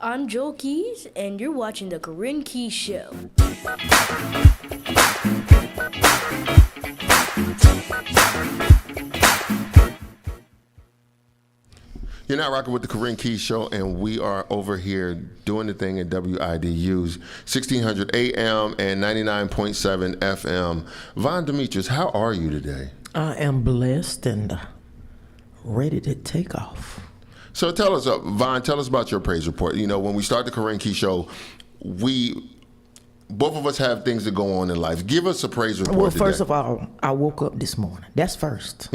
I'm Joel Keys, and you're watching The Kurin Keys Show. You're not rocking with The Kurin Keys Show, and we are over here doing the thing at WIDU's 1600 AM and 99.7 FM. Von Demetriz, how are you today? I am blessed and ready to take off. So tell us, Von, tell us about your praise report. You know, when we start the Kurin Keys Show, both of us have things that go on in life. Give us a praise report. Well, today. first of all, I woke up this morning. That's first.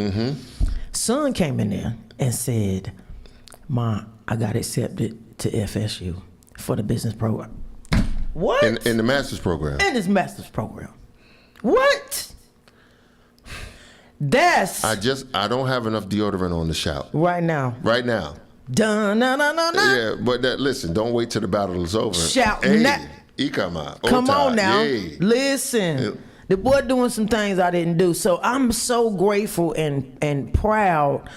Son came in there and said, "Ma, I got accepted to FSU for the business program." What? In the master's program. In his master's program. What? That's I don't have enough deodorant on to shout. Right now. Right now. Dun, na, na, na, na. Yeah, but listen, don't wait till the battle is over. Shout hey, now. Come on now. Yay. Listen. The boy doing some things I didn't do. So I'm so grateful and proud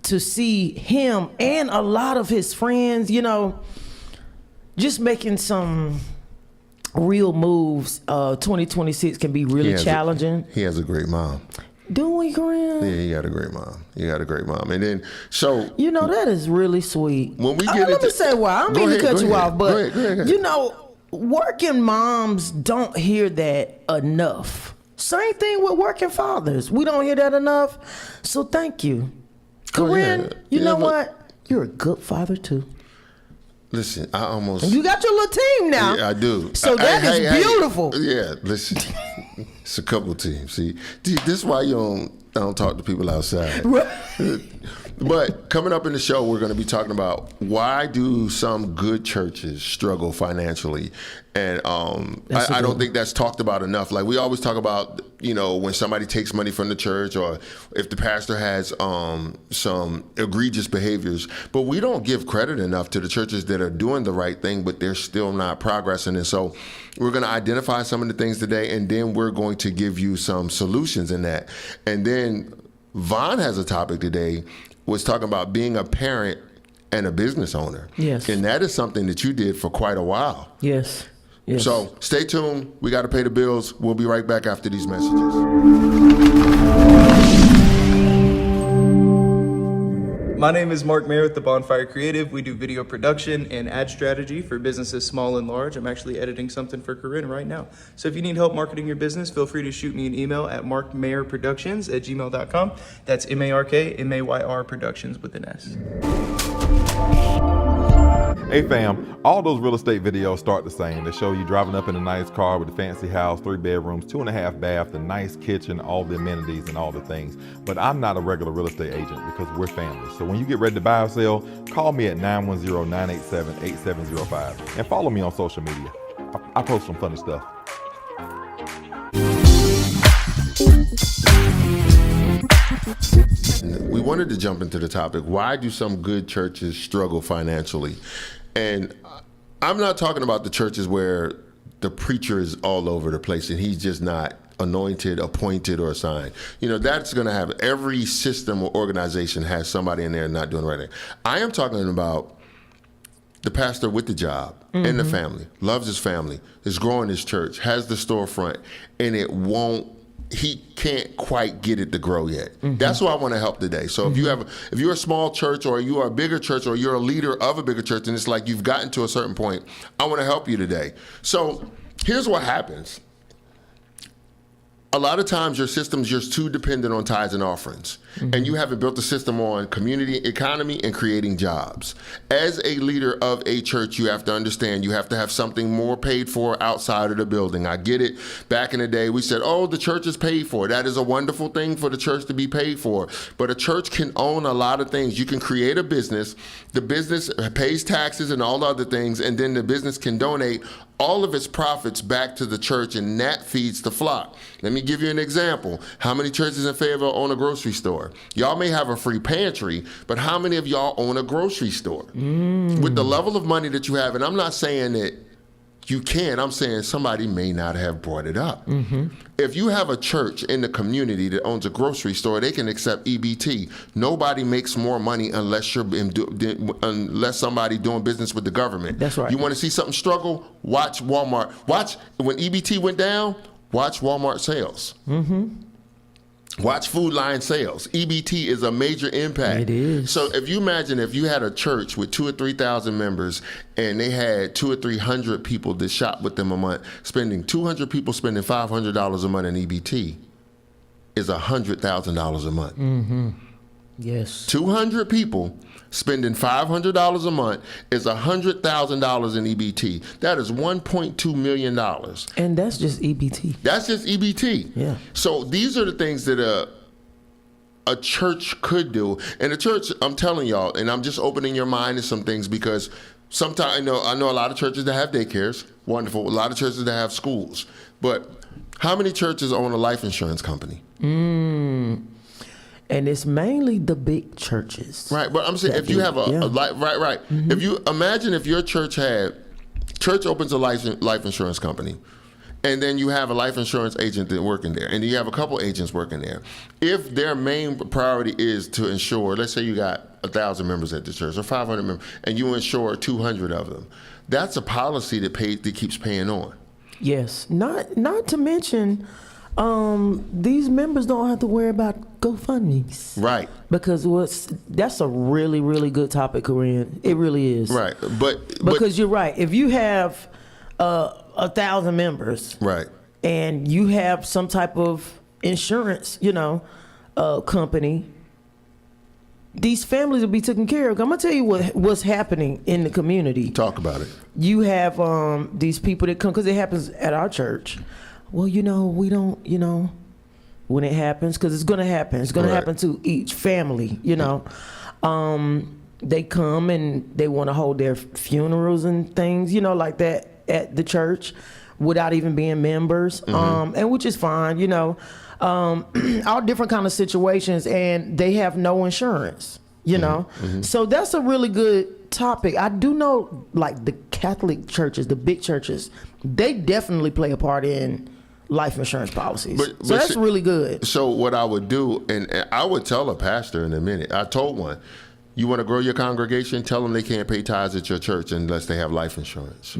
to see him and a lot of his friends, you know, just making some real moves. 2026 can be really challenging. He has a great mom. Do we, Corin? Yeah, he got a great mom. And then, so... You know, that is really sweet. When we get let me say why. I don't mean to cut you off, but, go ahead. You know, working moms don't hear that enough. Same thing with working fathers. We don't hear that enough. So thank you. Corin, you know what? You're a good father, too. Listen, I almost... You got your little team now. Yeah, I do. So that is beautiful. Yeah, listen. It's a couple teams. See, this is why I don't talk to people outside. But coming up in the show, we're going to be talking about why do some good churches struggle financially, and I don't think that's talked about enough. Like we always talk about, you know, when somebody takes money from the church or if the pastor has some egregious behaviors, but we don't give credit enough to the churches that are doing the right thing, but they're still not progressing. And so we're going to identify some of the things today, and then we're going to give you some solutions in that. And then Von has a topic today, was talking about being a parent and a business owner. Yes. And that is something that you did for quite a while. Yes. Yes. So stay tuned. We got to pay the bills. We'll be right back after these messages. My name is Mark Mayer with the Bonfire Creative. We do video production and ad strategy for businesses small and large. I'm actually editing something for Kurin right now. So if you need help marketing your business, feel free to shoot me an email at markmayerproductions@gmail.com. That's MARKMAYR Productions with an S. Hey fam, all those real estate videos start the same. They show you driving up in a nice car with a fancy house, 3 bedrooms, 2.5 baths, a nice kitchen, all the amenities and all the things. But I'm not a regular real estate agent because we're family. So when you get ready to buy or sell, call me at 910-987-8705 and follow me on social media. I post some funny stuff. We wanted to jump into the topic, why do some good churches struggle financially? And I'm not talking about the churches where the preacher is all over the place and he's just not anointed, appointed, or assigned. You know, that's going to have every system or organization has somebody in there not doing the right thing. I am talking about the pastor with the job and the family, loves his family, is growing his church, has the storefront, and he can't quite get it to grow yet. That's why I want to help today. So if you're a small church or you are a bigger church or you're a leader of a bigger church and it's like you've gotten to a certain point, I want to help you today. So here's what happens. A lot of times your system's just too dependent on tithes and offerings, and you haven't built a system on community economy and creating jobs. As a leader of a church, you have to understand you have to have something more paid for outside of the building. I get it. Back in the day, we said, oh, the church is paid for. That is a wonderful thing for the church to be paid for. But a church can own a lot of things. You can create a business. The business pays taxes and all the other things, and then the business can donate all of its profits back to the church, and that feeds the flock. Let me give you an example. How many churches in Fayetteville own a grocery store? Y'all may have a free pantry, but how many of y'all own a grocery store? With the level of money that you have, and I'm not saying that You can. I'm saying somebody may not have brought it up. If you have a church in the community that owns a grocery store, they can accept EBT. Nobody makes more money unless somebody doing business with the government. That's right. You want to see something struggle? Watch Walmart. Watch when EBT went down. Watch Walmart sales. Watch Food Line sales. EBT is a major impact. It is. So if you imagine if you had a church with 2,000 or 3,000 members and they had 200 or 300 people that shop with them a month, 200 people spending $500 a month in EBT is $100,000 a month. Yes. 200 people spending $500 a month is $100,000 in EBT. That is $1.2 million. And that's just EBT. That's just EBT. Yeah. So these are the things that a church could do. And a church, I'm telling y'all, and I'm just opening your mind to some things because sometimes I know a lot of churches that have daycares. Wonderful. A lot of churches that have schools. But how many churches own a life insurance company? And it's mainly the big churches. Right, but I'm saying if you have a life, right. If you imagine if your church opens a life insurance company, and then you have a life insurance agent that working there, and you have a couple agents working there. If their main priority is to insure, let's say you got 1,000 members at the church or 500 members, and you insure 200 of them, that's a policy that keeps paying on. Yes. Not to mention, these members don't have to worry about GoFundMe's. Right. Because that's a really, really good topic, Corinne. It really is. Right. Because you're right. If you have 1,000 members, right, and you have some type of insurance, company, these families will be taken care of. I'm gonna tell you what's happening in the community. Talk about it. You have these people that come because it happens at our church. Well, we don't, when it happens, because it's going to happen. It's going to happen to each family, They come and they want to hold their funerals and things, like that at the church without even being members, and which is fine, all different kind of situations, and they have no insurance, So that's a really good topic. I do know, like, the Catholic churches, the big churches, they definitely play a part in life insurance policies. So that's really good. So what I would do, and I would tell a pastor in a minute, I told one, you want to grow your congregation, tell them they can't pay tithes at your church unless they have life insurance.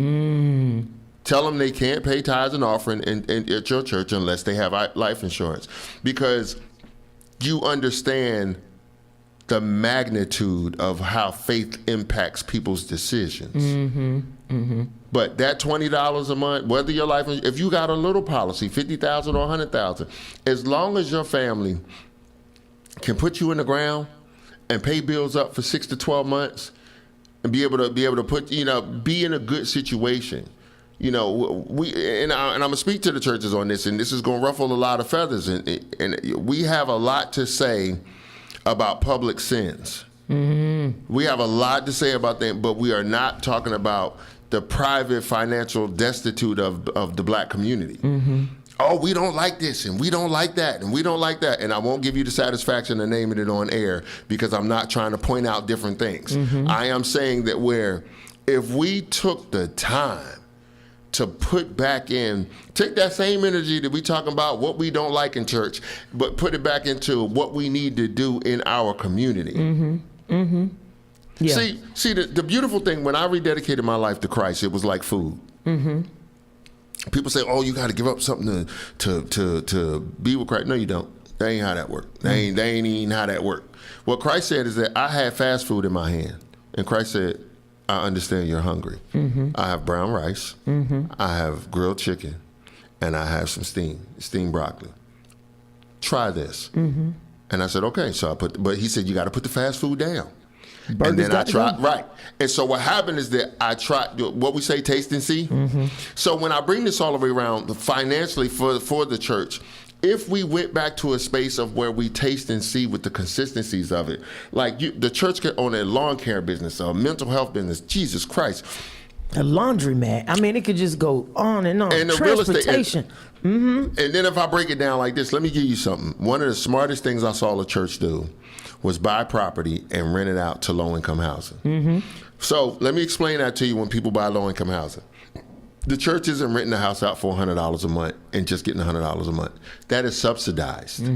Tell them they can't pay tithes and offering at your church unless they have life insurance. Because you understand the magnitude of how faith impacts people's decisions. But that $20 a month, whether your life, if you got a little policy, $50,000 or $100,000, as long as your family can put you in the ground and pay bills up for 6 to 12 months, and be able to put, be in a good situation. And I'm gonna speak to the churches on this, and this is gonna ruffle a lot of feathers, and we have a lot to say about public sins. We have a lot to say about that, but we are not talking about the private financial destitute of the black community. Oh, we don't like this, and we don't like that, and we don't like that. And I won't give you the satisfaction of naming it on air because I'm not trying to point out different things. I am saying that if we took the time to put back in, take that same energy that we talking about what we don't like in church, but put it back into what we need to do in our community. Yeah. See, the beautiful thing, when I rededicated my life to Christ, it was like food. People say, oh, you got to give up something to be with Christ. No, you don't. That ain't how that worked. That ain't even how that worked. What Christ said is that I had fast food in my hand. And Christ said, I understand you're hungry. I have brown rice. I have grilled chicken. And I have some steamed broccoli. Try this. And I said, okay. So but he said, you got to put the fast food down. And then I tried, right. And so what happened is that I tried what we say, taste and see. So when I bring this all the way around financially for the church, if we went back to a space of where we taste and see with the consistencies of it, like the church could own a lawn care business, a mental health business, Jesus Christ. A laundromat. I mean, it could just go on and on. And the transportation. Real estate. And then if I break it down like this, let me give you something. One of the smartest things I saw a church do was buy property and rent it out to low-income housing. So let me explain that to you when people buy low-income housing. The church isn't renting the house out for $100 a month and just getting $100 a month. That is subsidized.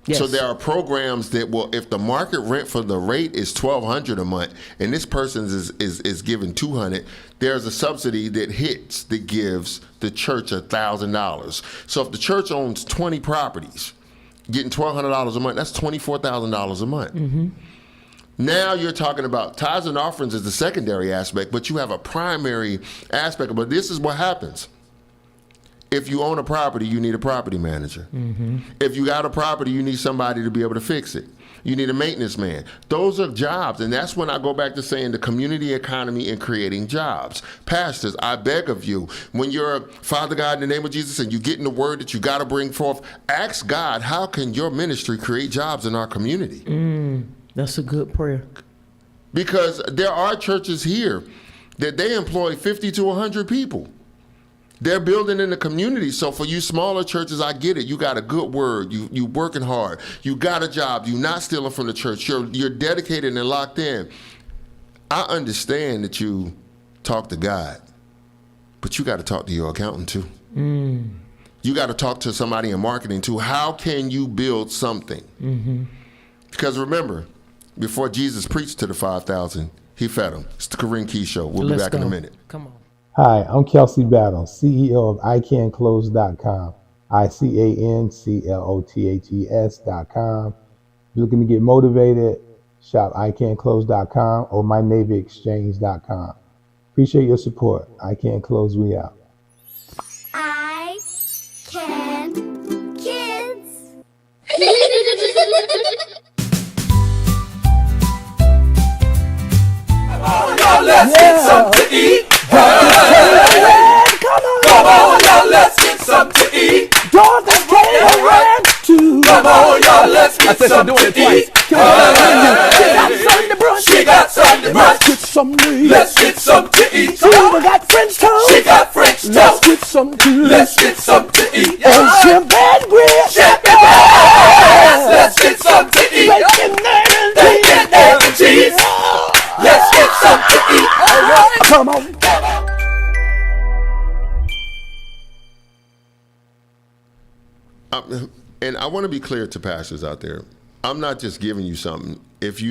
Yes. So there are programs that will, if the market rent for the rate is $1,200 a month, and this person is given $200, there's a subsidy that hits that gives the church $1,000. So if the church owns 20 properties, getting $1,200 a month, that's $24,000 a month. Now you're talking about tithes and offerings is the secondary aspect, but you have a primary aspect. But this is what happens. If you own a property, you need a property manager. If you got a property, you need somebody to be able to fix it. You need a maintenance man. Those are jobs, and that's when I go back to saying the community economy and creating jobs. Pastors, I beg of you, when you're Father God in the name of Jesus and you get in the word that you got to bring forth, ask God, how can your ministry create jobs in our community? That's a good prayer. Because there are churches here that they employ 50 to 100 people. They're building in the community. So for you smaller churches, I get it. You got a good word. You working hard. You got a job. You're not stealing from the church. You're dedicated and locked in. I understand that you talk to God, but you got to talk to your accountant too. You got to talk to somebody in marketing too. How can you build something? Because remember, before Jesus preached to the 5,000, he fed them. It's the Kurin Key Show. We'll be back in a minute. Come on. Hi, I'm Kelsey Battle, CEO of ICanClose.com, ICANCLOTHES.com. If you're looking to get motivated, shop ICanClose.com or MyNavyExchange.com. Appreciate your support. I Can Close, we out. I can kids. Y'all, let's get something to eat. Come on, y'all, let's get something to eat. Come on, y'all, let's get something to eat. She got something to brunch. Let's get something to eat. She got French toast. She got French toast. Let's get something to eat. Let's get something to eat. And champagne grits. Let's get something to eat. Bacon, egg, and cheese. Let's get something to eat. All right. Come on. And I want to be clear to pastors out there. I'm not just giving you something. If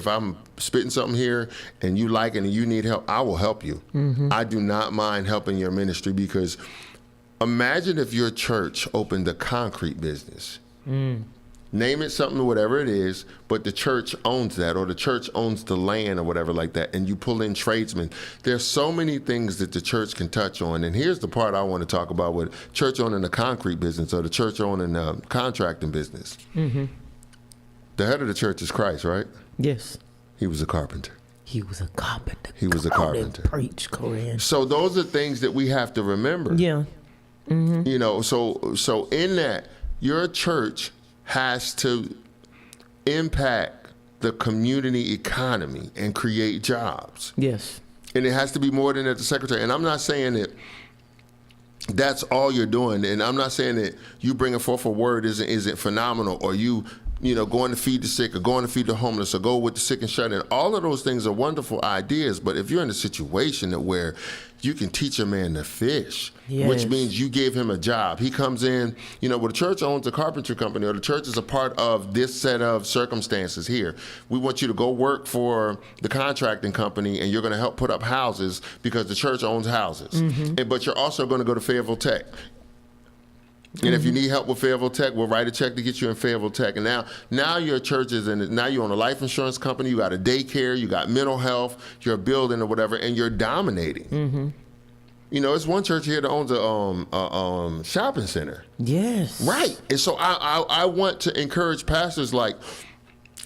I'm spitting something here and you like it and you need help, I will help you. I do not mind helping your ministry, because imagine if your church opened a concrete business. Name it something, whatever it is, but the church owns that, or the church owns the land or whatever like that, and you pull in tradesmen. There's so many things that the church can touch on, and here's the part I want to talk about with church owning a concrete business or the church owning a contracting business. The head of the church is Christ, right? Yes. He was a carpenter. He was a carpenter. He was a carpenter. Preach, Corin. So those are things that we have to remember. Yeah. You know, so in that, your church has to impact the community economy and create jobs. Yes. And it has to be more than at the secretary. And I'm not saying that that's all you're doing. And I'm not saying that you bringing forth a word isn't phenomenal, or you going to feed the sick, or going to feed the homeless, or go with the sick and shut in. All of those things are wonderful ideas. But if you're in a situation that where you can teach a man to fish, which means you gave him a job. He comes in, well, the church owns a carpentry company, or the church is a part of this set of circumstances here. We want you to go work for the contracting company, and you're going to help put up houses because the church owns houses. But you're also going to go to Fayetteville Tech. And if you need help with Fayetteville Tech, we'll write a check to get you in Fayetteville Tech. And now your church is now you own a life insurance company, you got a daycare, you got mental health, you're a building or whatever, and you're dominating. It's one church here that owns a shopping center. Yes. Right. And so I want to encourage pastors, like,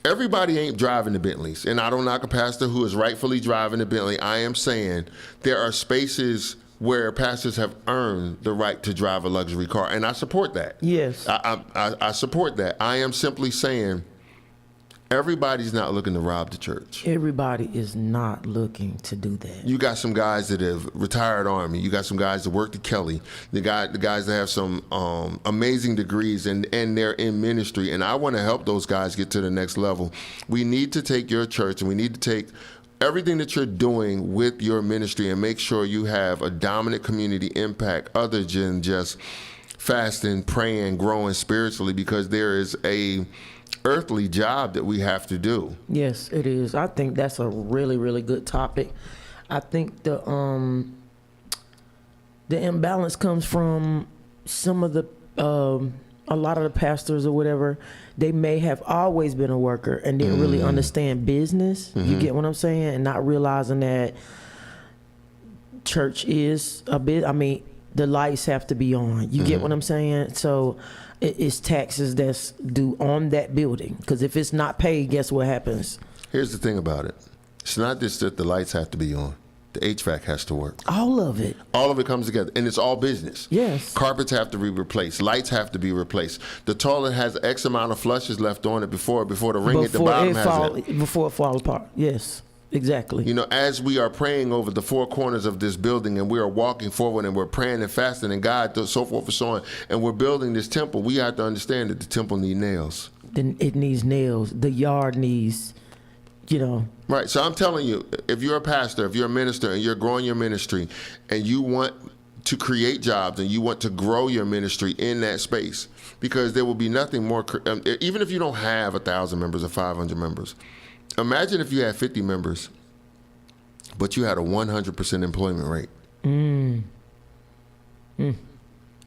everybody ain't driving the Bentleys. And I don't knock a pastor who is rightfully driving the Bentley. I am saying there are spaces where pastors have earned the right to drive a luxury car, and I support that. Yes. I support that. I am simply saying everybody's not looking to rob the church. Everybody is not looking to do that. You got some guys that have retired Army. You got some guys that worked at Kelly. The guys that have some amazing degrees, and they're in ministry, and I want to help those guys get to the next level. We need to take your church, and we need to take everything that you're doing with your ministry, and make sure you have a dominant community impact other than just fasting, praying, growing spiritually, because there is a earthly job that we have to do. Yes, it is. I think that's a really, really good topic. I think the imbalance comes from some of the a lot of the pastors or whatever. They may have always been a worker and didn't really understand business. You get what I'm saying? And not realizing that church is a bit. I mean, the lights have to be on. You get what I'm saying? So it's taxes that's due on that building. Because if it's not paid, guess what happens? Here's the thing about it. It's not just that the lights have to be on. The HVAC has to work. All of it. All of it comes together, and it's all business. Yes. Carpets have to be replaced. Lights have to be replaced. The toilet has X amount of flushes left on it before the ring at the bottom has it. Before it falls apart. Yes. Exactly. You know, as we are praying over the four corners of this building, and we are walking forward, and we're praying and fasting, and God, so forth and so on, and we're building this temple, we have to understand that the temple needs nails. Then it needs nails. The yard needs, you know. Right. So I'm telling you, if you're a pastor, if you're a minister, and you're growing your ministry, and you want to create jobs, and you want to grow your ministry in that space, because there will be nothing more, even if you don't have 1,000 members or 500 members, imagine if you had 50 members, but you had a 100% employment rate.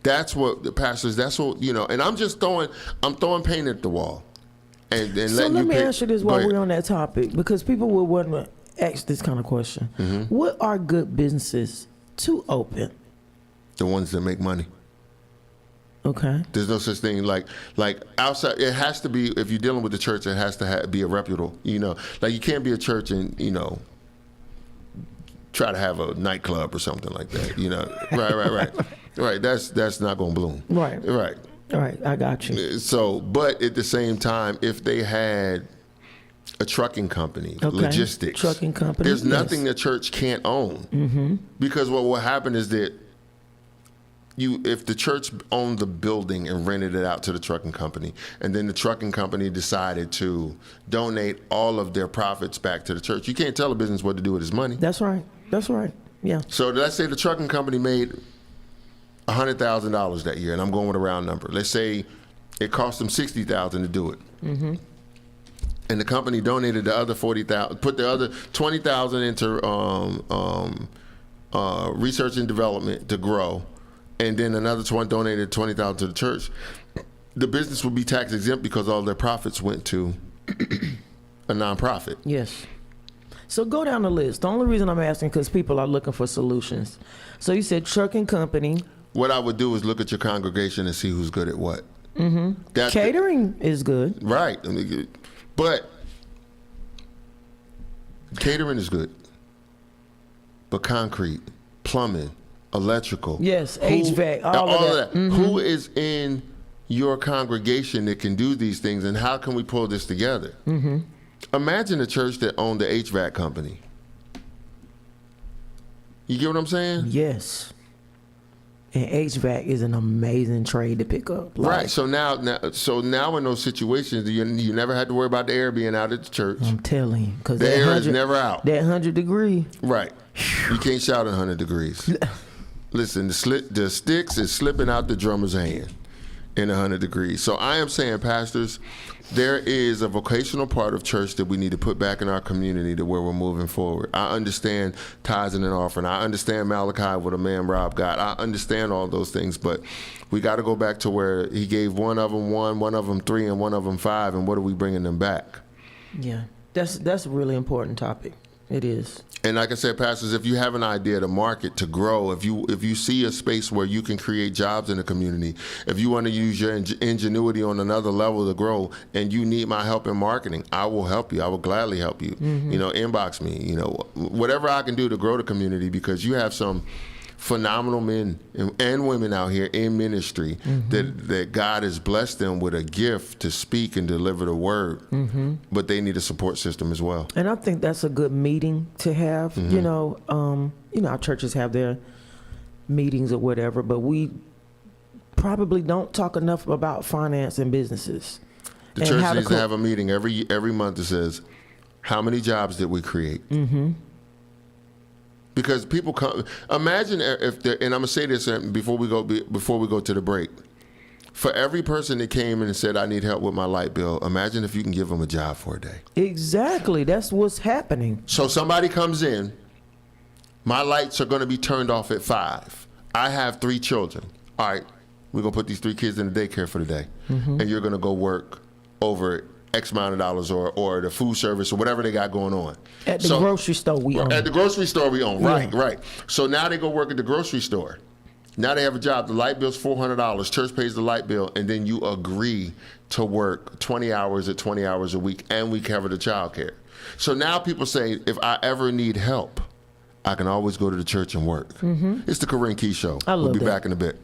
That's what the pastors, that's what, you know, and I'm throwing paint at the wall. And so let me ask you this while we're on that topic, because people will want to ask this kind of question. What are good businesses to open? The ones that make money. Okay. There's no such thing like outside. It has to be, if you're dealing with the church, it has to be a reputable, you know, like you can't be a church and, you know, try to have a nightclub or something like that, you know. Right. That's not going to bloom. Right. All right, I got you. So, but at the same time, if they had a trucking company, logistics, trucking company, there's nothing the church can't own. Because what will happen is that if the church owned the building and rented it out to the trucking company, and then the trucking company decided to donate all of their profits back to the church, you can't tell a business what to do with its money. That's right. Yeah. So let's say the trucking company made $100,000 that year, and I'm going with a round number. Let's say it cost them $60,000 to do it, and the company donated the other $40,000, put the other $20,000 into research and development to grow, and then another donated $20,000 to the church. The business would be tax exempt because all their profits went to a nonprofit. Yes. So go down the list. The only reason I'm asking because people are looking for solutions. So you said trucking company. What I would do is look at your congregation and see who's good at what. Catering is good. Right. But catering is good. But concrete, plumbing, electrical. Yes, HVAC, all of that. Who is in your congregation that can do these things, and how can we pull this together? Imagine a church that owned the HVAC company. You get what I'm saying? Yes. And HVAC is an amazing trade to pick up. Right. So now in those situations, you never had to worry about the air being out at the church. I'm telling you, because the air is never out. That 100-degree. Right. You can't shout at 100 degrees. Listen, the sticks is slipping out the drummer's hand in 100 degrees. So I am saying, pastors, there is a vocational part of church that we need to put back in our community to where we're moving forward. I understand tithing and offering. I understand Malachi, what a man Rob got. I understand all those things, but we got to go back to where he gave one of them 1, one of them 3, and one of them 5, and what are we bringing them back? Yeah, that's a really important topic. It is. And like I said, pastors, if you have an idea to market, to grow, if you see a space where you can create jobs in the community, if you want to use your ingenuity on another level to grow, and you need my help in marketing, I will help you. I will gladly help you. You know, inbox me. You know, whatever I can do to grow the community, because you have some phenomenal men and women out here in ministry that God has blessed them with a gift to speak and deliver the word, but they need a support system as well. And I think that's a good meeting to have. You know, our churches have their meetings or whatever, but we probably don't talk enough about finance and businesses. The church needs to have a meeting every month that says, How many jobs did we create? Mm-hmm. Because people come. Imagine if and I'm gonna say this before we go to the break. For every person that came in and said, I need help with my light bill, imagine if you can give them a job for a day. Exactly. That's what's happening. So somebody comes in, my lights are going to be turned off at 5. I have 3 children. All right, we're going to put these 3 kids in the daycare for the day. Mm-hmm. And you're going to go work over X amount of dollars or the food service or whatever they got going on. At the grocery store we own. At the grocery store we own, right. So now they go work at the grocery store. Now they have a job. The light bill's $400. Church pays the light bill, and then you agree to work 20 hours at 20 hours a week, and we cover the child care. So now people say, if I ever need help, I can always go to the church and work. Mm-hmm. It's the Kurin Key Show. We'll be back in a bit.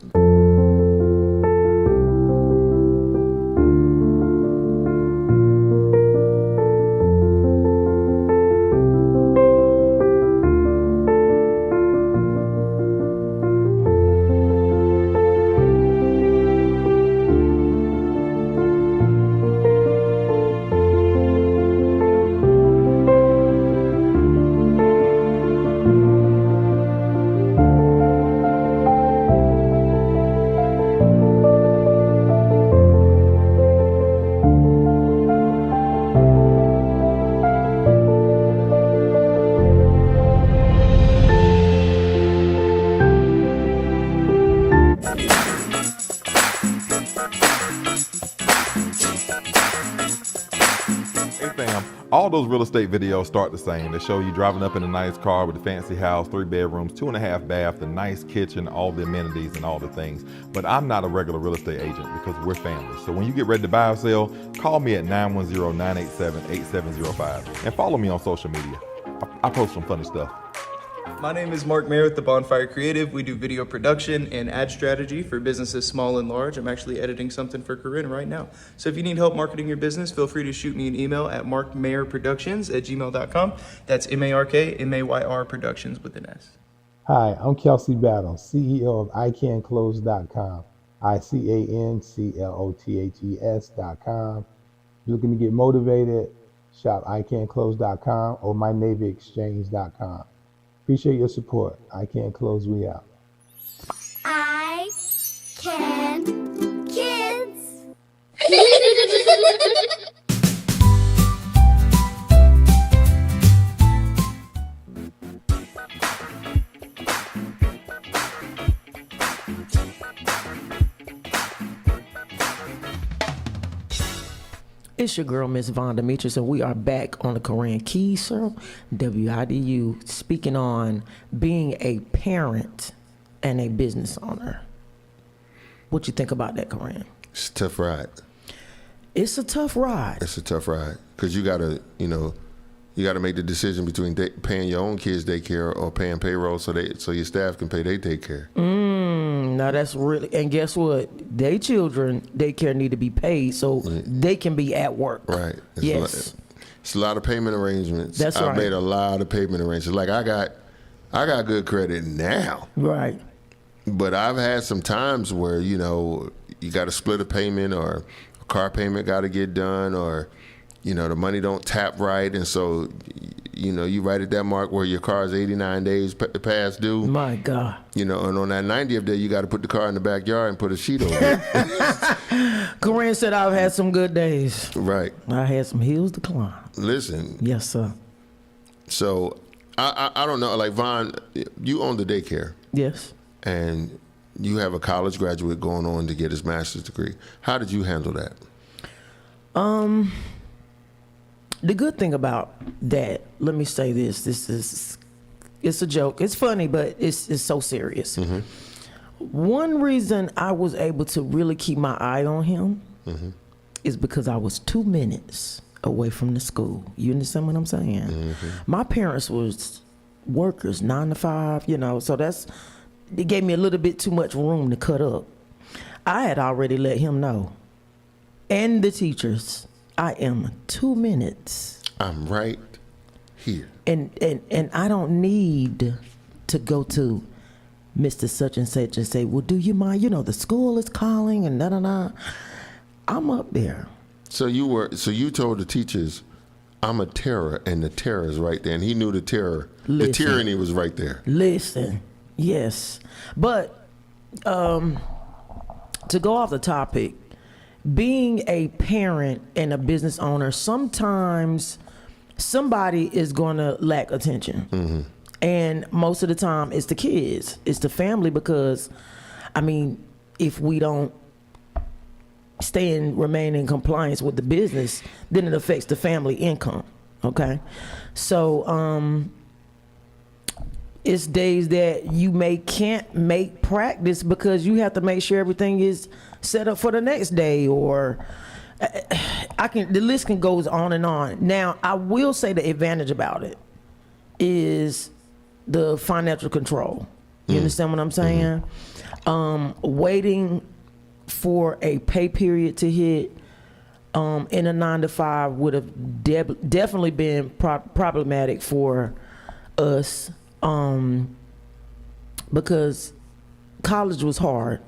All those real estate videos start the same. They show you driving up in a nice car with a fancy house, 3 bedrooms, 2.5 baths, the nice kitchen, all the amenities and all the things. But I'm not a regular real estate agent because we're family. So when you get ready to buy or sell, call me at 910-987-8705 and follow me on social media. I post some funny stuff. My name is Mark Mayer with the Bonfire Creative. We do video production and ad strategy for businesses small and large. I'm actually editing something for Corinne right now. So if you need help marketing your business, feel free to shoot me an email at markmayerproductions@gmail.com. That's MARKMAYR Productions with an S. Hi, I'm Kelsey Battle, CEO of ICanClose.com. ICANCLOTHES.com. If you're looking to get motivated, shop ICanClose.com or mynavyexchange.com. Appreciate your support. I Can Close, we out. I Can Kids. It's your girl, Miss Von Demetriz, and we are back on the Kurin Key Show, WIDU, speaking on being a parent and a business owner. What you think about that, Kurin? It's a tough ride. It's a tough ride. It's a tough ride because you gotta make the decision between paying your own kids daycare or paying payroll so your staff can pay their daycare. Now that's really, and guess what? They children daycare need to be paid so they can be at work. Right. Yes. It's a lot of payment arrangements. That's right. I made a lot of payment arrangements. Like I got good credit now. Right. But I've had some times where, you got to split a payment or a car payment got to get done or, the money don't tap right. And so, you right at that mark where your car is 89 days past due. My God. And on that 90th day, you got to put the car in the backyard and put a sheet over it. Corinne said I've had some good days. Right. I had some hills to climb. Listen. Yes, sir. So, I don't know. Like, Von, you own the daycare. Yes. And you have a college graduate going on to get his master's degree. How did you handle that? The good thing about that, let me say this. It's a joke. It's funny, but it's so serious. Mm-hmm. One reason I was able to really keep my eye on him is because I was 2 minutes away from the school. You understand what I'm saying? Mm-hmm. My parents was workers, 9 to 5, so it gave me a little bit too much room to cut up. I had already let him know, and the teachers, I am 2 minutes. I'm right here. And I don't need to go to Mr. Such and Such and say, well, do you mind? The school is calling and I'm up there. So you told the teachers, I'm a terror, and the terror is right there. And he knew the terror. The Listen. tyranny was right there. Listen, yes. But to go off the topic, being a parent and a business owner, sometimes somebody is going to lack attention. Mm-hmm. And most of the time it's the kids, it's the family, because, I mean, if we don't remain in compliance with the business, then it affects the family income, okay? So, it's days that you can't make practice because you have to make sure everything is set up for the next day, or the list can goes on and on. Now, I will say the advantage about it is the financial control. You understand what I'm saying? Waiting for a pay period to hit in a 9-to-5 would have definitely been problematic for us. Because college was hard.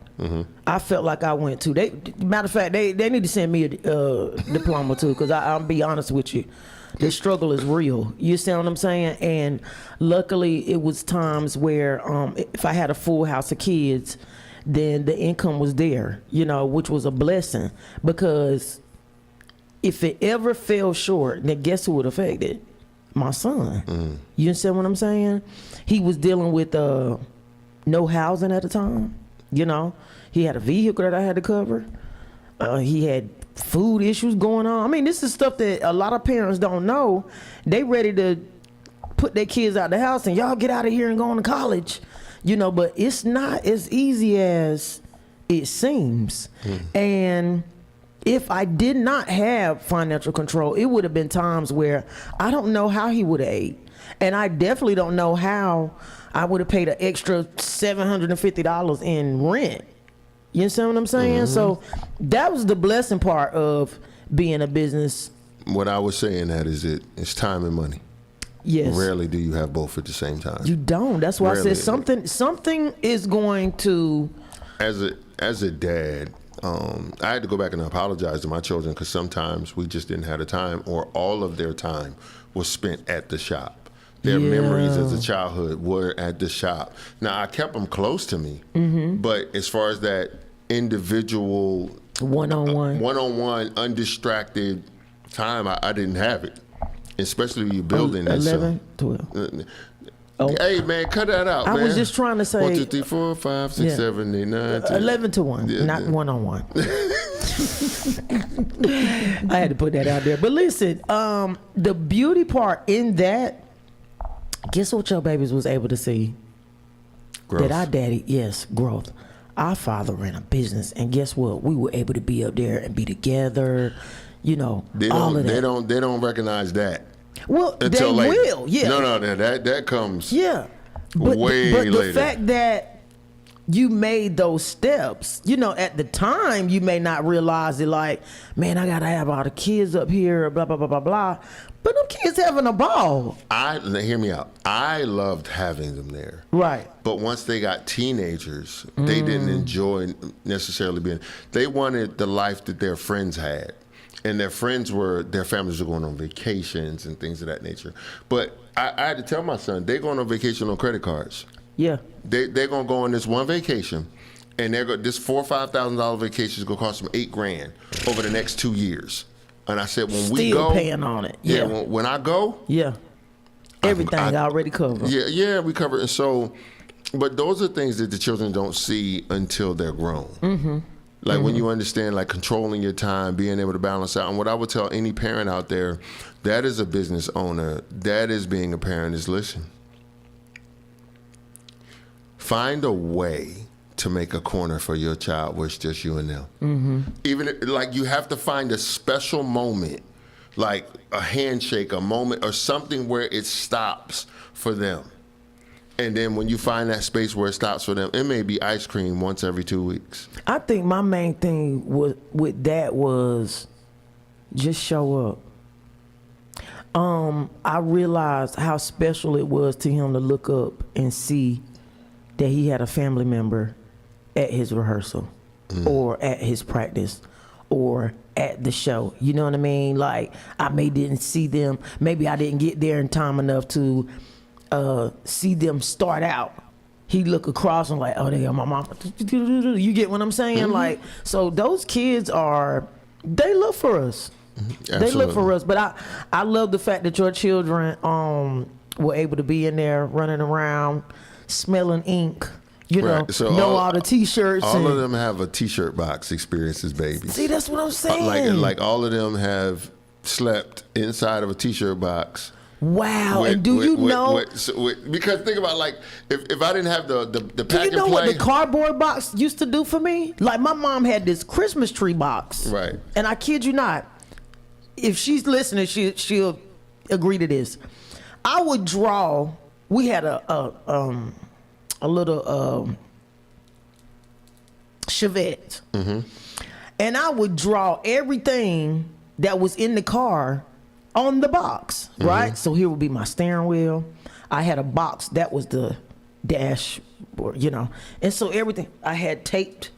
I felt like I went to. Matter of fact, they need to send me a diploma too. Because I'll be honest with you, the struggle is real. You see what I'm saying? And luckily, it was times where if I had a full house of kids, then the income was there. Which was a blessing. Because if it ever fell short, then guess who it affected? My son. You understand what I'm saying? He was dealing with no housing at the time. He had a vehicle that I had to cover. He had food issues going on. I mean, this is stuff that a lot of parents don't know. They ready to put their kids out the house and y'all get out of here and go on to college. But it's not as easy as it seems. And if I did not have financial control, it would have been times where I don't know how he would have ate. And I definitely don't know how I would have paid an extra $750 in rent. You understand what I'm saying? So that was the blessing part of being a business. What I was saying that is it's time and money. Yes. Rarely do you have both at the same time. You don't. That's why Rarely. I said something is going to. As a dad, I had to go back and apologize to my children because sometimes we just didn't have the time, or all of their time was spent at the shop. Their memories as a childhood were at the shop. Now, I kept them close to me, but as far as that individual one-on-one undistracted time, I didn't have it, especially when you're building this. 11, 12. Hey, man, cut that out, man. I was just trying to say 1, 2, 3, 4, 5, 6, 7, 8, 9, 10. 11 to 1, not 1-on-1. I had to put that out there. But listen, the beauty part in that, guess what your babies was able to see? Growth. That our daddy, yes, growth. Our father ran a business, and guess what? We were able to be up there and be together. All of that. They don't recognize that. Well, until they later. will, yeah. No, that comes but way but later. The fact that you made those steps, at the time you may not realize it, like, man, I gotta have all the kids up here, blah, blah, blah, blah, blah. But them kids having a ball. Hear me out. I loved having them there. Right. But once they got teenagers, they didn't enjoy necessarily being. They wanted the life that their friends had. And their families were going on vacations and things of that nature. But I had to tell my son, they're going on vacation on credit cards. Yeah. They're going to go on this one vacation, and this $4,000 or $5,000 vacation is going to cost them $8,000 over the next 2 years. And I said, when we go, still paying on it. Yeah. When I go, everything already covered. Yeah, we covered. And so, but those are things that the children don't see until they're grown. Like when you understand, like controlling your time, being able to balance out. And what I would tell any parent out there that is a business owner, that is being a parent, is listen. Find a way to make a corner for your child where it's just you and them. Even like you have to find a special moment, like a handshake, a moment or something where it stops for them. And then when you find that space where it stops for them, it may be ice cream once every 2 weeks. I think my main thing with that was just show up. I realized how special it was to him to look up and see that he had a family member at his rehearsal or at his practice or at the show. You know what I mean? Like, I didn't see them. Maybe I didn't get there in time enough to see them start out. He look across and like, oh, they got my mama. You get what I'm saying? Like, so those kids they look for us. Absolutely. They look for us. But I love the fact that your children were able to be in there running around, smelling ink. Right. So all the T-shirts. All of them have a T-shirt box experience as babies. See, that's what I'm saying. Like all of them have slept inside of a T-shirt box. Wow. And do you know? Because think about, like, if I didn't have the pack and play. Do you know what the cardboard box used to do for me? Like, my mom had this Christmas tree box. Right. And I kid you not, if she's listening, she'll agree to this. I would draw. We had a little Chevette, and I would draw everything that was in the car on the box, right? So here would be my steering wheel. I had a box that was the dashboard, and so everything I had taped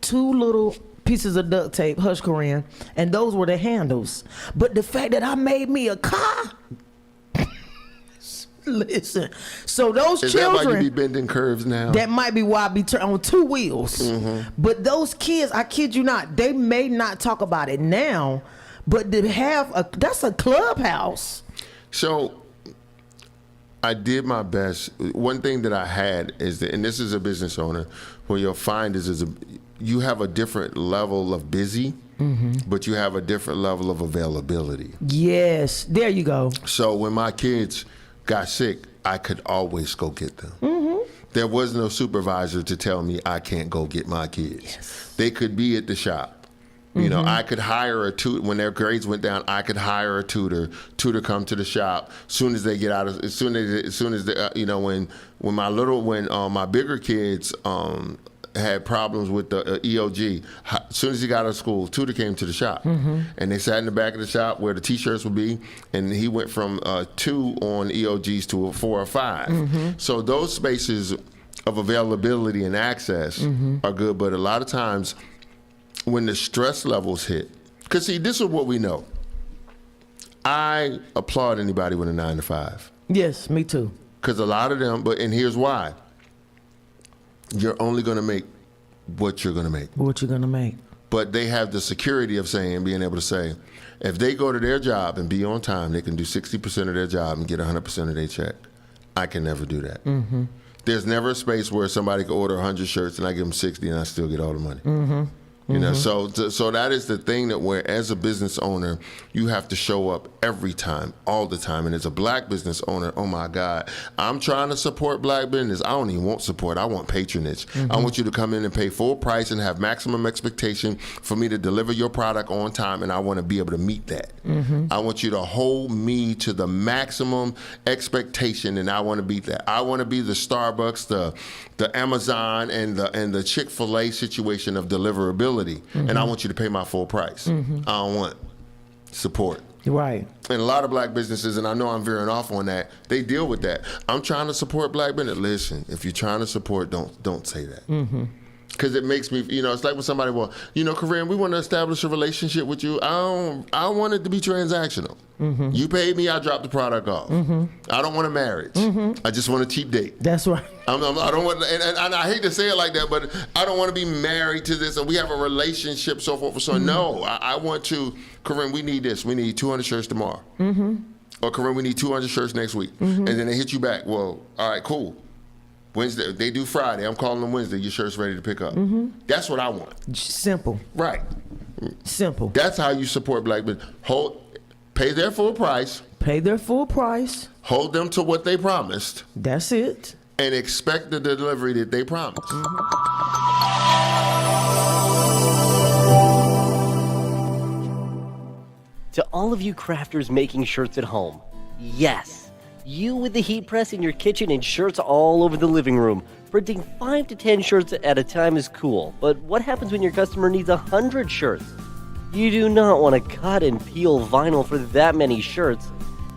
2 little pieces of duct tape, hush Kurin, and those were the handles. But the fact that I made me a car. Listen, so those Is children. that why you be bending curves now? That might be why I be on 2 wheels. But those kids, I kid you not, they may not talk about it now, but to have that's a clubhouse. So I did my best. One thing that I had is that, and this is a business owner, what you'll find is you have a different level of busy, but you have a different level of availability. Yes, there you go. So when my kids got sick, I could always go get them. There was no supervisor to tell me I can't go get my kids. Yes. They could be at the shop. I could hire a tutor when their grades went down. I could hire a tutor come to the shop. Soon as they get out of, as soon as they, when my bigger kids had problems with the EOG. As soon as he got out of school, tutor came to the shop, and they sat in the back of the shop where the T-shirts would be, and he went from 2 on EOGs to a 4 or 5. So those spaces of availability and access are good, but a lot of times when the stress levels hit, because see, this is what we know. I applaud anybody with a 9 to 5. Yes, me too. Because a lot of them, and here's why. You're only going to make what you're going to make. What you're going to make. But they have the security of being able to say, if they go to their job and be on time, they can do 60% of their job and get 100% of their check. I can never do that. There's never a space where somebody can order 100 shirts and I give them 60 and I still get all the money. So that is the thing that where as a business owner, you have to show up every time, all the time. And as a black business owner, oh my God, I'm trying to support black business. I don't even want support. I want patronage. I want you to come in and pay full price and have maximum expectation for me to deliver your product on time. And I want to be able to meet that. I want you to hold me to the maximum expectation, and I want to beat that. I want to be the Starbucks, the Amazon, and the Chick-fil-A situation of deliverability. And I want you to pay my full price. I don't want support. Right. And a lot of black businesses, and I know I'm veering off on that, they deal with that. I'm trying to support black business. Listen, if you're trying to support, don't say that. Because it makes me, it's like when somebody, Corinne, we want to establish a relationship with you. I don't want it to be transactional. You paid me, I dropped the product off. I don't want a marriage. I just want a cheap date. That's right. I don't want, and I hate to say it like that, but I don't want to be married to this, and we have a relationship, so forth. So no, I want to, Corinne, we need this. We need 200 shirts tomorrow. Or Corinne, we need 200 shirts next week. And then they hit you back. Well, all right, cool. Wednesday, they do Friday. I'm calling them Wednesday. Your shirt's ready to pick up. That's what I want. Simple. Right. Simple. That's how you support black business. Pay their full price. Pay their full price. Hold them to what they promised. That's it. And expect the delivery that they promised. To all of you crafters making shirts at home, yes. You with the heat press in your kitchen and shirts all over the living room. Printing 5 to 10 shirts at a time is cool, but what happens when your customer needs 100 shirts? You do not want to cut and peel vinyl for that many shirts.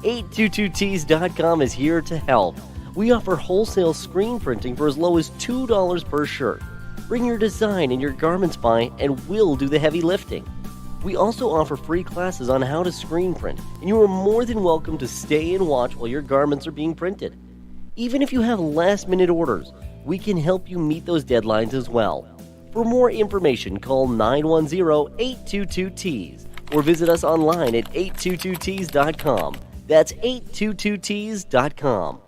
822tees.com is here to help. We offer wholesale screen printing for as low as $2 per shirt. Bring your design and your garments by, and we'll do the heavy lifting. We also offer free classes on how to screen print, and you are more than welcome to stay and watch while your garments are being printed. Even if you have last-minute orders, we can help you meet those deadlines as well. For more information, call 910-822-TEAS or visit us online at 822tees.com. That's 822tees.com.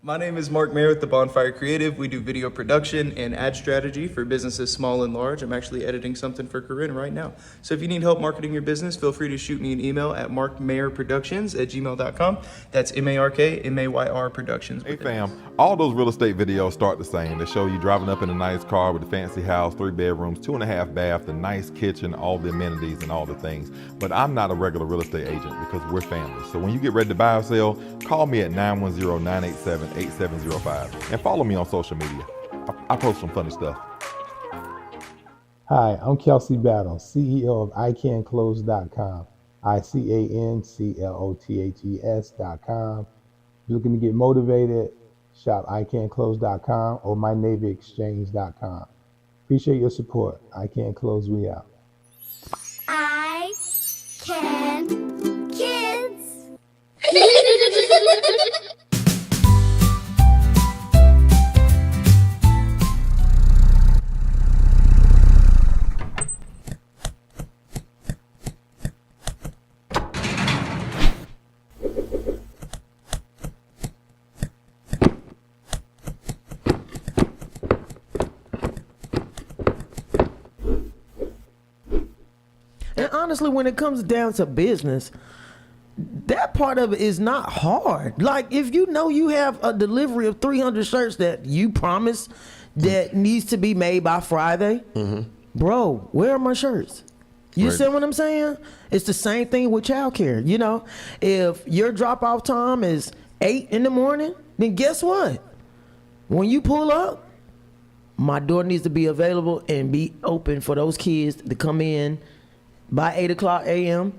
My name is Mark Mayer with the Bonfire Creative. We do video production and ad strategy for businesses small and large. I'm actually editing something for Kurin right now. So if you need help marketing your business, feel free to shoot me an email at markmayerproductions@gmail.com. That's MARKMAYR Productions. Hey fam, all those real estate videos start the same. They show you driving up in a nice car with a fancy house, 3 bedrooms, 2.5 bath, the nice kitchen, all the amenities and all the things. But I'm not a regular real estate agent because we're family. So when you get ready to buy or sell, call me at 910-987-8705 and follow me on social media. I post some funny stuff. Hi, I'm Kelsey Battle, CEO of ICanClose.com. ICANCLOTHES.com. If you're looking to get motivated, shop ICanClose.com or MyNavyExchange.com. Appreciate your support. I Can Close, we out. I can kids. And honestly, when it comes down to business, that part of it is not hard. Like, if you know you have a delivery of 300 shirts that you promise that needs to be made by Friday, bro, where are my shirts? You Right. see what I'm saying? It's the same thing with childcare. You know, if your drop-off time is 8 in the morning, then guess what? When you pull up, my door needs to be available and be open for those kids to come in by 8 o'clock a.m.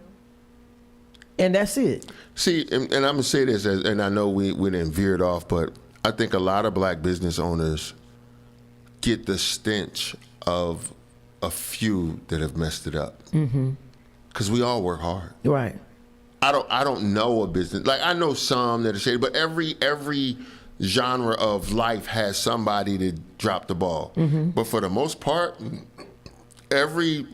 And that's it. See, and I'm gonna say this, and I know we didn't veer it off, but I think a lot of black business owners get the stench of a few that have messed it up. Because we all work hard. Right. I don't know a business, like I know some that are shady, but every genre of life has somebody that dropped the ball. But for the most part, every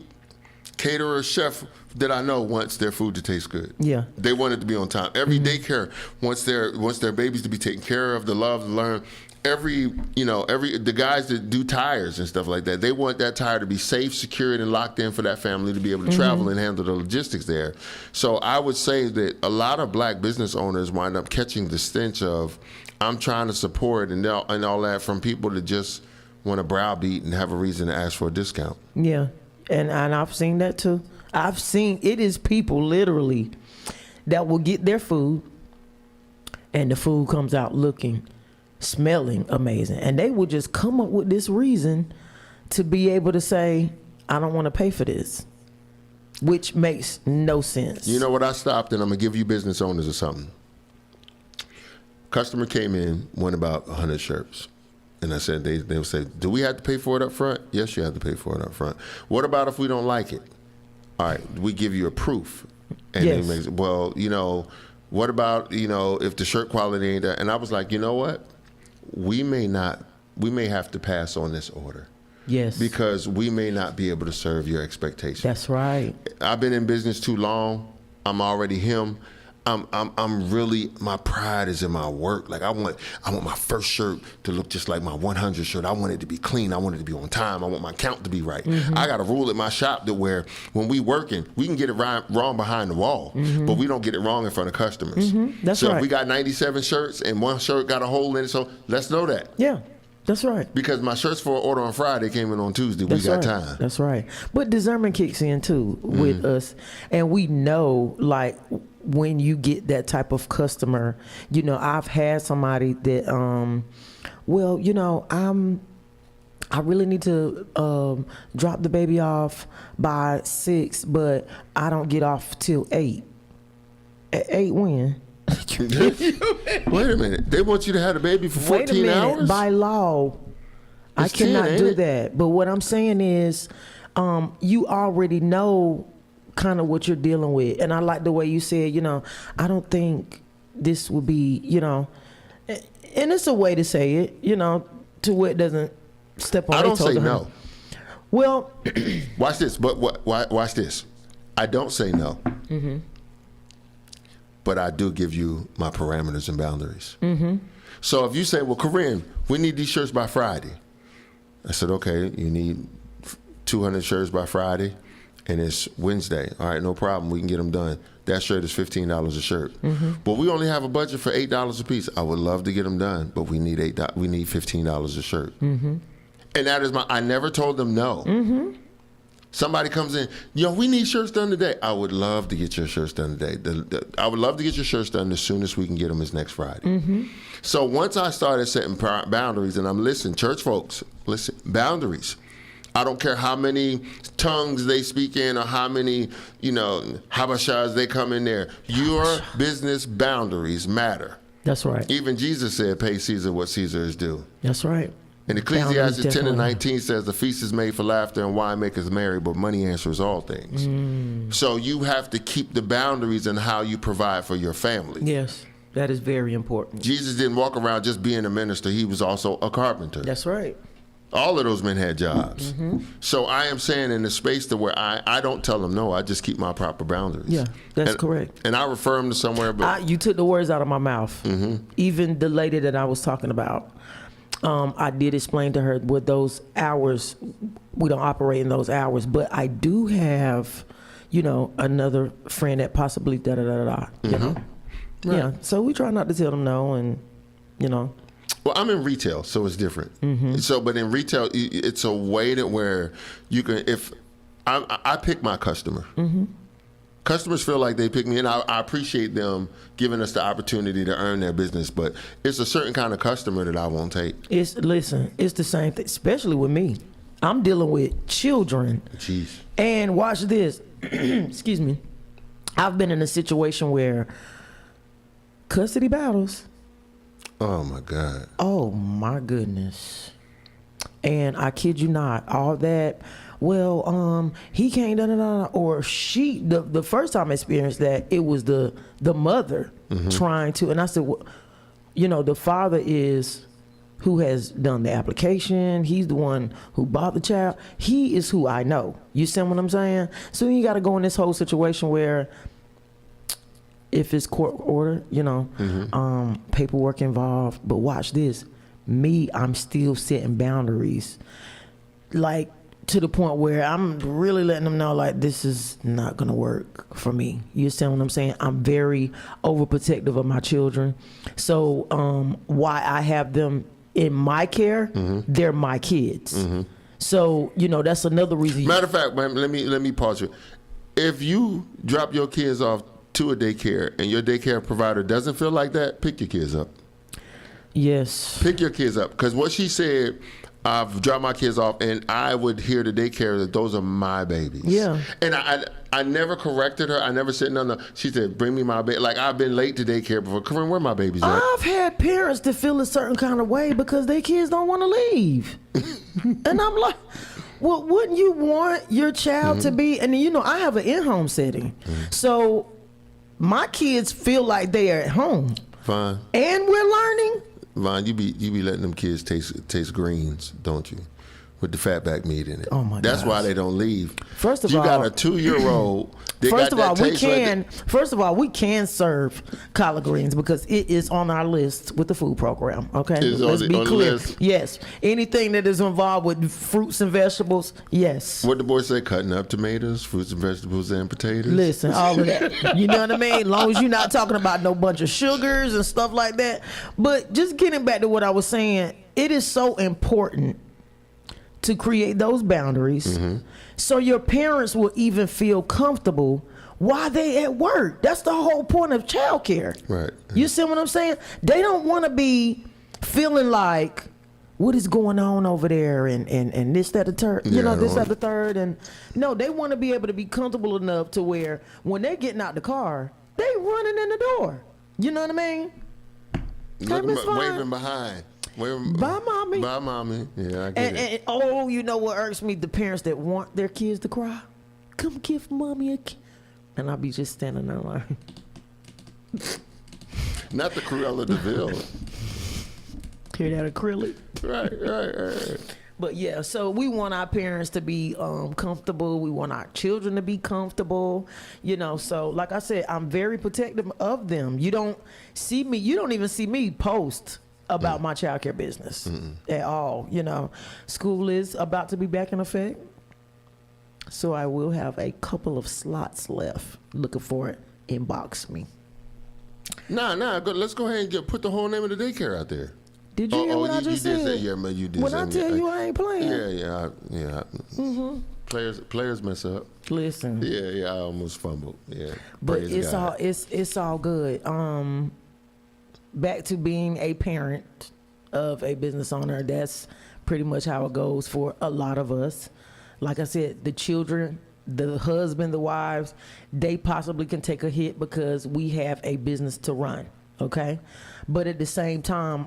caterer, chef that I know wants their food to taste good. Yeah. They want it to be on time. Every daycare wants their babies to be taken care of, the love, to learn. The guys that do tires and stuff like that, they want that tire to be safe, secured, and locked in for that family to be able to travel and handle the logistics there. So I would say that a lot of black business owners wind up catching the stench of, I'm trying to support and all that from people that just want to browbeat and have a reason to ask for a discount. Yeah. And I've seen that too. I've seen it is people literally that will get their food and the food comes out looking, smelling amazing. And they will just come up with this reason to be able to say, I don't want to pay for this, which makes no sense. You know what? I stopped, and I'm going to give you business owners or something. Customer came in, won about 100 shirts. And I said, they'll say, do we have to pay for it up front? Yes, you have to pay for it up front. What about if we don't like it? All right, we give you a proof. And Yes. they make, well, what about, if the shirt quality ain't there? And I was like, you know what? We may have to pass on this order. Yes. Because we may not be able to serve your expectations. That's right. I've been in business too long. I'm already him. I'm really, my pride is in my work. Like I want my first shirt to look just like my 100 shirt. I want it to be clean. I want it to be on time. I want my count to be right. I got a rule at my shop that where when we working, we can get it wrong behind the wall, but we don't get it wrong in front of customers. That's so right. if we got 97 shirts and one shirt got a hole in it, so let's know that. Yeah. That's right. Because my shirts for order on Friday came in on Tuesday. That's we got right. time. That's right. But discernment kicks in too with us. And we know, like, when you get that type of customer, I've had somebody that, I really need to drop the baby off by 6, but I don't get off till 8. At 8 when? Wait a minute. They want you to have a baby for 14 Wait a minute. hours? By law, I It's 10, cannot ain't do it? that. But what I'm saying is, you already know kind of what you're dealing with. And I like the way you said, I don't think this would be, and it's a way to say it, to where it doesn't step on I their don't toes say or no. nothing. Well, Watch this. But watch this. I don't say no. Mm-hmm. But I do give you my parameters and boundaries. Mm-hmm. So if you say, well, Corinne, we need these shirts by Friday. I said, okay, you need 200 shirts by Friday, and it's Wednesday. All right, no problem. We can get them done. That shirt is $15 a shirt. Mm-hmm. But we only have a budget for $8 a piece. I would love to get them done, but we need $15 a shirt. Mm-hmm. And that is I never told them no. Mm-hmm. Somebody comes in, we need shirts done today. I would love to get your shirts done today. I would love to get your shirts done as soon as we can get them is next Friday. Mm-hmm. So once I started setting boundaries, and I'm listening, church folks, listen, boundaries. I don't care how many tongues they speak in or how many, habashas they come in there. Your business boundaries matter. that's right. Even Jesus said, pay Caesar what Caesar is due. That's right. And Boundaries Ecclesiastes 10 and definitely. 19 says, the feast is made for laughter and wine maketh merry, but money answers all things. So you have to keep the boundaries in how you provide for your family. Yes, that is very important. Jesus didn't walk around just being a minister. He was also a carpenter. That's right. All of those men had jobs. Mm-hmm. So I am saying in the space to where I don't tell them no, I just keep my proper boundaries. Yeah, that's correct. And I refer them to somewhere. But You took the words out of my mouth. Mm-hmm. Even the lady that I was talking about, I did explain to her with those hours, we don't operate in those hours, but I do have, another friend that possibly da-da-da-da-da, you know? Right. Yeah, so we try not to tell them no and, Well, I'm in retail, so it's different. Mm-hmm. So, but in retail, it's a way that where you can, if I pick my customer. Mm-hmm. Customers feel like they pick me, and I appreciate them giving us the opportunity to earn their business. But it's a certain kind of customer that I won't take. it's the same thing, especially with me. I'm dealing with children. Jeez. And watch this. Excuse me. I've been in a situation where custody battles. Oh my God. Oh my goodness. And I kid you not, all that, well, he can't or she, the first time I experienced that, it was the mother trying to, and I said, well, the father is who has done the application. He's the one who bought the child. He is who I know. You see what I'm saying? So you got to go in this whole situation where if it's court order, paperwork involved. But watch this. I'm still setting boundaries. Like, to the point where I'm really letting them know, like, this is not going to work for me. You see what I'm saying? I'm very overprotective of my children. So why I have them in my care, they're my kids. So, that's another reason. Matter of fact, man, let me pause you. If you drop your kids off to a daycare and your daycare provider doesn't feel like that, pick your kids up. Yes. Pick your kids up. Because what she said, I've dropped my kids off and I would hear the daycare that those are my babies. Yeah. And I never corrected her. I never said no. She said, bring me my baby. Like, I've been late to daycare before. Corinne, where my babies at? I've had parents that feel a certain kind of way because their kids don't want to leave. And I'm like, well, wouldn't you want your child to be, and I have an in-home setting. So my kids feel like they are at home. Fine. And we're learning. Vaughn, you be letting them kids taste greens, don't you? With the fatback meat in it. Oh my That's gosh. why they don't leave. First of you all, got a 2-year-old. First of all, we can serve collard greens because it is on our list with the food program. Okay, let's be clear. Yes, anything that is involved with fruits and vegetables. Yes. What the boys say? Cutting up tomatoes, fruits and vegetables, and potatoes. Listen, all of that. You know what I mean? As long as you're not talking about no bunch of sugars and stuff like that. But just getting back to what I was saying, it is so important to create those boundaries so your parents will even feel comfortable while they at work. That's the whole point of childcare. Right. You see what I'm saying? They don't want to be feeling like, what is going on over there and this, that, the third, this, that, the third. And no, they want to be able to be comfortable enough to where when they're getting out the car, they running in the door. You know what I mean? Waving behind. Bye, mommy. Bye, mommy. Yeah, I get And, it. oh, you know what irks me? The parents that want their kids to cry. Come give mommy a kiss. And I'll be just standing there like. Not the Cruella de Vil. Hear that acrylic? Right. But yeah, so we want our parents to be comfortable. We want our children to be comfortable. You know, so like I said, I'm very protective of them. You don't even see me post about my childcare business at all. You know, school is about to be back in effect. So I will have a couple of slots left. Looking for it. Inbox me. Nah. Let's go ahead and put the whole name of the daycare out there. Did you hear what I just said? You did say, yeah, man, you did. When I tell you I ain't playing. Yeah. Players mess up. Listen. Yeah, I almost fumbled. Yeah. But Praise God. it's all good. Back to being a parent of a business owner, that's pretty much how it goes for a lot of us. Like I said, the children, the husband, the wives, they possibly can take a hit because we have a business to run, okay? But at the same time,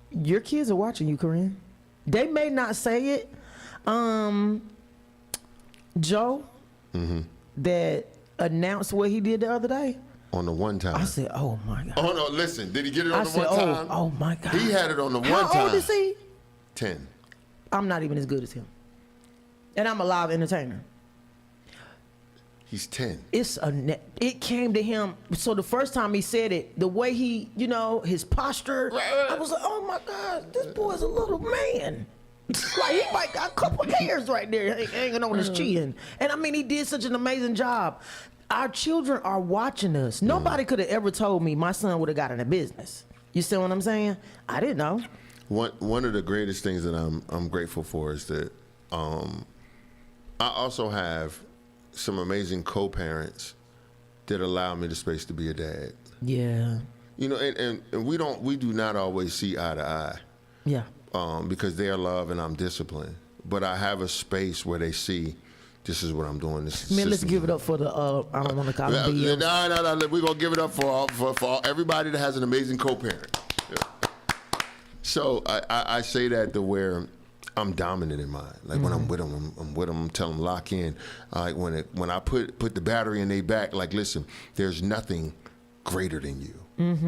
your kids are watching you, Kurin. They may not say it. Joe, that announced what he did the other day. On the one time. I said, oh my God. Oh, no, listen. Did he get it on the one time? Oh my God. He had it on the one time. How old is he? 10. I'm not even as good as him. And I'm a live entertainer. He's 10. It came to him. So the first time he said it, the way he, his posture, I was like, oh my God, this boy's a little man. Like he might got a couple hairs right there hanging on his chin. And I mean, he did such an amazing job. Our children are watching us. Nobody could have ever told me my son would have got in a business. You see what I'm saying? I didn't know. One of the greatest things that I'm grateful for is that I also have some amazing co-parents that allow me the space to be a dad. Yeah. And we do not always see eye to eye. Yeah. Because they're love and I'm disciplined. But I have a space where they see this is what I'm doing. Man, let's give it up for the I don't want to call them BMs. No. We're gonna give it up for everybody that has an amazing co-parent. So I say that to where I'm dominant in mine. Like when I'm with them, I'm telling them lock in. Like when I put the battery in their back, like listen, there's nothing greater than you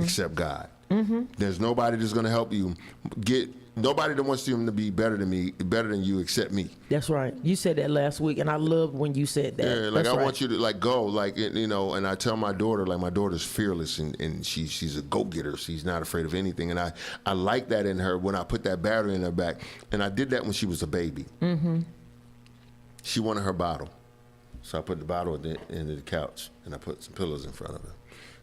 except God. There's nobody that's gonna help you get. Nobody that wants them to be better than me, better than you, except me. That's right. You said that last week, and I loved when you said that. Yeah, like That's I right. want you to go, and I tell my daughter, like my daughter's fearless, and she's a go-getter. She's not afraid of anything, and I like that in her when I put that battery in her back, and I did that when she was a baby. She wanted her bottle, so I put the bottle into the couch, and I put some pillows in front of her.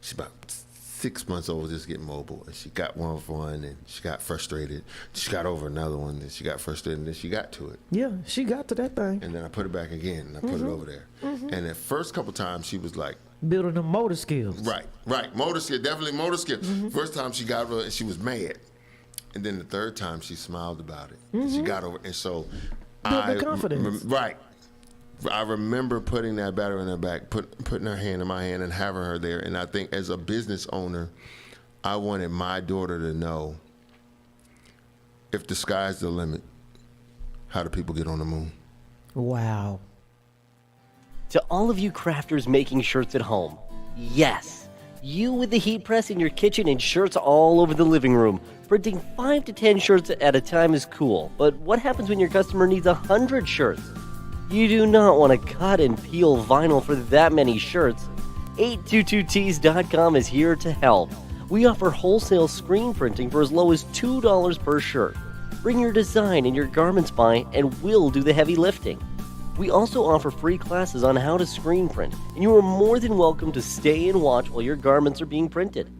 She's about 6 months old, just getting mobile, and she got one, and she got frustrated. She got over another one, and she got frustrated, and then she got to it. Yeah, she got to that thing. And then I put it back again, and I put it over there. And the first couple times, she was like, building the motor skills. Right, motor skill, definitely motor skill. First time she got over it, and she was mad. And then the third time, she smiled about it. And she got over it, and so Build the confidence. Right. I remember putting that battery in her back, putting her hand in my hand and having her there. And I think as a business owner, I wanted my daughter to know if the sky's the limit, how do people get on the moon? Wow. To all of you crafters making shirts at home, yes, you with the heat press in your kitchen and shirts all over the living room. Printing 5 to 10 shirts at a time is cool, but what happens when your customer needs 100 shirts? You do not want to cut and peel vinyl for that many shirts. 822tees.com is here to help. We offer wholesale screen printing for as low as $2 per shirt. Bring your design and your garments by, and we'll do the heavy lifting. We also offer free classes on how to screen print, and you are more than welcome to stay and watch while your garments are being printed.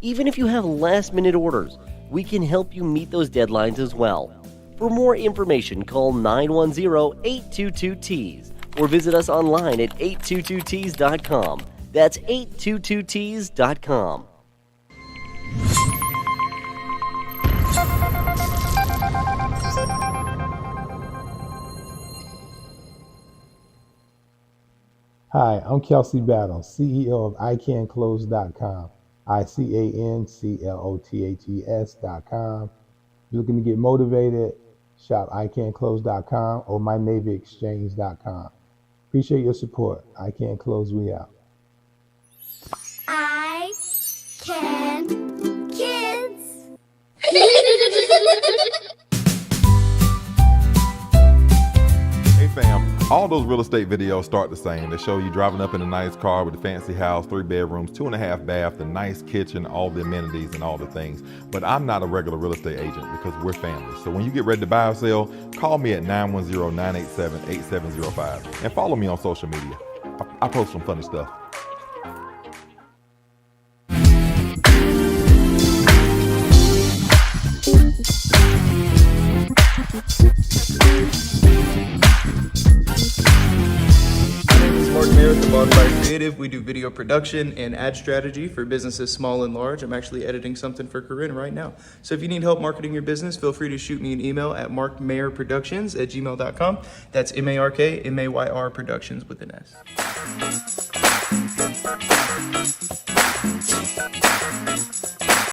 Even if you have last-minute orders, we can help you meet those deadlines as well. For more information, call 910-822-TEES or visit us online at 822tees.com. That's 822tees.com. Hi, I'm Kelsey Battle, CEO of ICanClose.com. ICANCLOTHES.com. If you're looking to get motivated, shop ICanClose.com or MyNavyExchange.com. Appreciate your support. I Can Close, we out. I Can Kids. Hey fam, all those real estate videos start the same. They show you driving up in a nice car with a fancy house, 3 bedrooms, 2.5 bath, the nice kitchen, all the amenities and all the things. But I'm not a regular real estate agent because we're family. So when you get ready to buy or sell, call me at 910-987-8705 and follow me on social media. I post some funny stuff. With the Bonfire Creative, we do video production and ad strategy for businesses small and large. I'm actually editing something for Kurin right now. So if you need help marketing your business, feel free to shoot me an email at markmayerproductions@gmail.com. That's MARKMAYR Productions with an S.